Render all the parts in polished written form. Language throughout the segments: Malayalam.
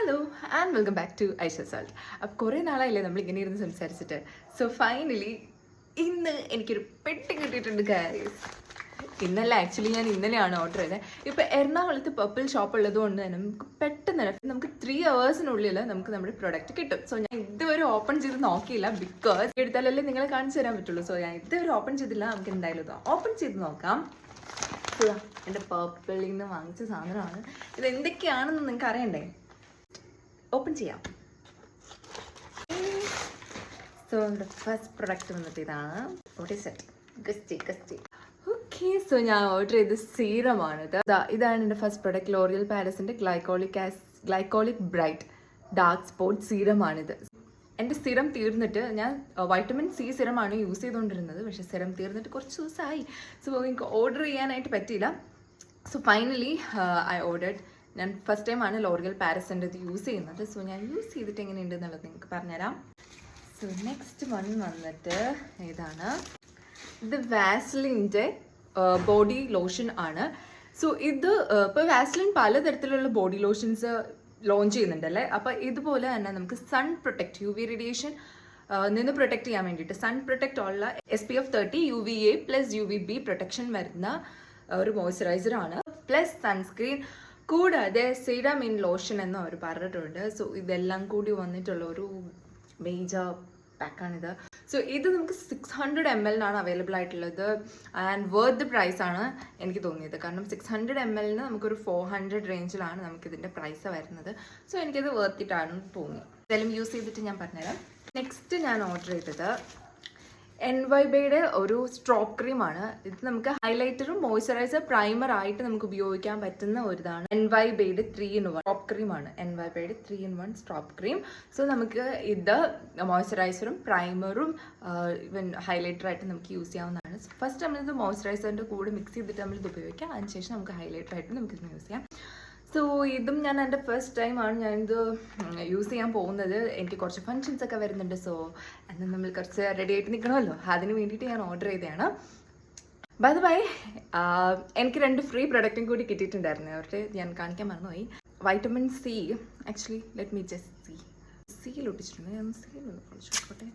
Hello and welcome back to Aisha salt. അപ്പോൾ കുറേ നാളായില്ലേ നമ്മളിങ്ങനെ ഇരുന്ന് സംസാരിച്ചിട്ട്. സോ ഫൈനലി ഇന്ന് എനിക്കൊരു പെട്ടി കിട്ടിയിട്ടുണ്ട് ഗൈസ്. ഇന്നല്ല, ആക്ച്വലി ഞാൻ ഇന്നലെയാണ് ഓർഡർ ചെയ്തത്. ഇപ്പോൾ എറണാകുളത്ത് പർപ്പിൾ ഷോപ്പ് ഉള്ളത് കൊണ്ട് തന്നെ നമുക്ക് 3 hours നമുക്ക് നമ്മുടെ പ്രൊഡക്റ്റ് കിട്ടും. സോ ഞാൻ ഇതുവരെ ഓപ്പൺ ചെയ്ത് നോക്കിയില്ല, ബിക്കോസ് എടുത്താലല്ലേ നിങ്ങളെ കാണിച്ചു തരാൻ പറ്റുള്ളൂ. സോ ഞാൻ ഇതുവരെ ഓപ്പൺ ചെയ്തില്ല. നമുക്ക് എന്തായാലും ഇത് ഓപ്പൺ ചെയ്ത് നോക്കാം. എൻ്റെ പർപ്പിളിൽ നിന്ന് വാങ്ങിച്ച സാധനമാണ്. ഇത് എന്തൊക്കെയാണെന്ന് നിങ്ങൾക്ക് അറിയണ്ടേ? ഓപ്പൺ ചെയ്യാം. സോ നമ്മുടെ ഫസ്റ്റ് പ്രൊഡക്റ്റ് വന്നിട്ട് ഇതാണ്. ഓക്കെ, സോ ഞാൻ ഓർഡർ ചെയ്ത സീറമാണിത്. ഇതാണ് എൻ്റെ ഫസ്റ്റ് പ്രൊഡക്റ്റ്. ലോറിയൽ പാരസിൻ്റെ ഗ്ലൈക്കോളിക് ബ്രൈറ്റ് ഡാർക്ക് സ്പോട്ട് സീറമാണിത്. എൻ്റെ സിറം തീർന്നിട്ട് ഞാൻ വൈറ്റമിൻ സി സിറമാണ് യൂസ് ചെയ്തുകൊണ്ടിരുന്നത്. പക്ഷേ സിറം തീർന്നിട്ട് കുറച്ച് ദിവസമായി. സോ എനിക്ക് ഓർഡർ ചെയ്യാനായിട്ട് പറ്റിയില്ല. So finally I ordered. ഞാൻ ഫസ്റ്റ് ടൈമാണ് ലോറിയൽ പാരസിൻ്റെ ഇത് യൂസ് ചെയ്യുന്നത്. സോ ഞാൻ യൂസ് ചെയ്തിട്ട് എങ്ങനെയുണ്ട് എന്നുള്ളത് നിങ്ങൾക്ക് പറഞ്ഞുതരാം. സോ നെക്സ്റ്റ് വൺ വന്നിട്ട് ഇതാണ്. ഇത് വാസ്ലിൻ്റെ ബോഡി ലോഷൻ ആണ്. സോ ഇത് ഇപ്പോൾ വാസ്ലിൻ പലതരത്തിലുള്ള ബോഡി ലോഷൻസ് ലോഞ്ച് ചെയ്യുന്നുണ്ടല്ലേ. അപ്പോൾ ഇതുപോലെ തന്നെ നമുക്ക് സൺ പ്രൊട്ടക്റ്റ്, UV റേഡിയേഷൻ നിന്ന് പ്രൊട്ടക്റ്റ് ചെയ്യാൻ വേണ്ടിയിട്ട് സൺ പ്രൊട്ടക്റ്റ് ഉള്ള SPF 30 UVA + UVB പ്രൊട്ടക്ഷൻ വരുന്ന ഒരു മോയ്സ്ചറൈസറാണ്. പ്ലസ് സൺസ്ക്രീൻ, കൂടാതെ സീറമിൻ ലോഷൻ എന്ന് അവർ പറഞ്ഞിട്ടുണ്ട്. സോ ഇതെല്ലാം കൂടി വന്നിട്ടുള്ള ഒരു മേജർ പാക്കാണിത്. സോ ഇത് നമുക്ക് 600 ml അവൈലബിൾ ആയിട്ടുള്ളത്. ആൻഡ് വർത്ത് പ്രൈസ് ആണ് എനിക്ക് തോന്നിയത്. കാരണം 600 ml നമുക്കൊരു 400 റേഞ്ചിലാണ് നമുക്കിതിൻ്റെ പ്രൈസ് വരുന്നത്. സോ എനിക്കിത് വർത്തിട്ടാണെന്ന് തോന്നി. ഇതെല്ലാം യൂസ് ചെയ്തിട്ട് ഞാൻ പറഞ്ഞുതരാം. നെക്സ്റ്റ് ഞാൻ ഓർഡർ ചെയ്തത് NYBയുടെ ഒരു സ്ട്രോപ്പ് ക്രീമാണ്. ഇത് നമുക്ക് ഹൈലൈറ്ററും മോയ്സ്ചറൈസർ പ്രൈമർ ആയിട്ട് നമുക്ക് ഉപയോഗിക്കാൻ പറ്റുന്ന ഒരിതാണ്. NYBയുടെ 3-in-1 സ്ട്രോപ്പ് ക്രീമാണ്. NYBയുടെ 3-in-1 സ്ട്രോപ്പ് ക്രീം. സോ നമുക്ക് ഇത് മോയ്സ്ചറൈസറും പ്രൈമറും ഇവൻ ഹൈലൈറ്ററായിട്ട് നമുക്ക് യൂസ് ചെയ്യാവുന്നതാണ്. ഫസ്റ്റ് നമ്മളിത് മോയ്സ്ചറൈസറിൻ്റെ കൂടെ മിക്സ് ചെയ്തിട്ട് നമ്മളിത് ഉപയോഗിക്കാം. അതിനുശേഷം നമുക്ക് ഹൈലൈറ്ററായിട്ട് നമുക്കിത് യൂസ് ചെയ്യാം. സോ ഇതും ഞാൻ എൻ്റെ ഫസ്റ്റ് ടൈമാണ് ഞാനിത് യൂസ് ചെയ്യാൻ പോകുന്നത്. എനിക്ക് കുറച്ച് ഫങ്ഷൻസ് ഒക്കെ വരുന്നുണ്ട്. സോ എന്നാൽ നമ്മൾ കുറച്ച് റെഡി ആയിട്ട് നിൽക്കണമല്ലോ, അതിന് വേണ്ടിയിട്ട് ഞാൻ ഓർഡർ ചെയ്തതാണ്. ബൈ ദ വൈ എനിക്ക് 2 ഫ്രീ പ്രൊഡക്റ്റും കൂടി കിട്ടിയിട്ടുണ്ടായിരുന്നു. അവരുടെ ഞാൻ കാണിക്കാൻ മറന്നുപോയി. Vitamin C, actually let me just സിയിൽ ഒട്ടിച്ചിട്ടുണ്ട്. ഞാൻ സിയിൽ ഒട്ടിച്ചോട്ടെ.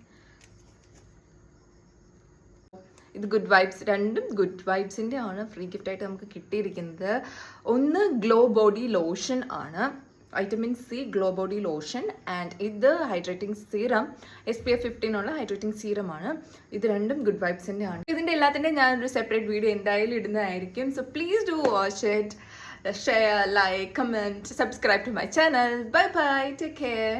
ഇത് ഗുഡ് വൈബ്സ്, രണ്ടും ഗുഡ് വൈബ്സിൻ്റെ ആണ് ഫ്രീ ഗിഫ്റ്റായിട്ട് നമുക്ക് കിട്ടിയിരിക്കുന്നത്. ഒന്ന് ഗ്ലോ ബോഡി ലോഷൻ ആണ്, vitamin C glow body lotion. And ഇത് ഹൈഡ്രേറ്റിംഗ് സീറം, SPF 15 ഉള്ള ഹൈഡ്രേറ്റിംഗ് സീറമാണ്. ഇത് രണ്ടും ഗുഡ് വൈബ്സിൻ്റെ ആണ്. ഇതിൻ്റെ എല്ലാത്തിൻ്റെയും ഞാനൊരു സെപ്പറേറ്റ് വീഡിയോ എന്തായാലും ഇടുന്നതായിരിക്കും. So please do watch it, share, like, comment, subscribe to my channel. Bye bye, take care.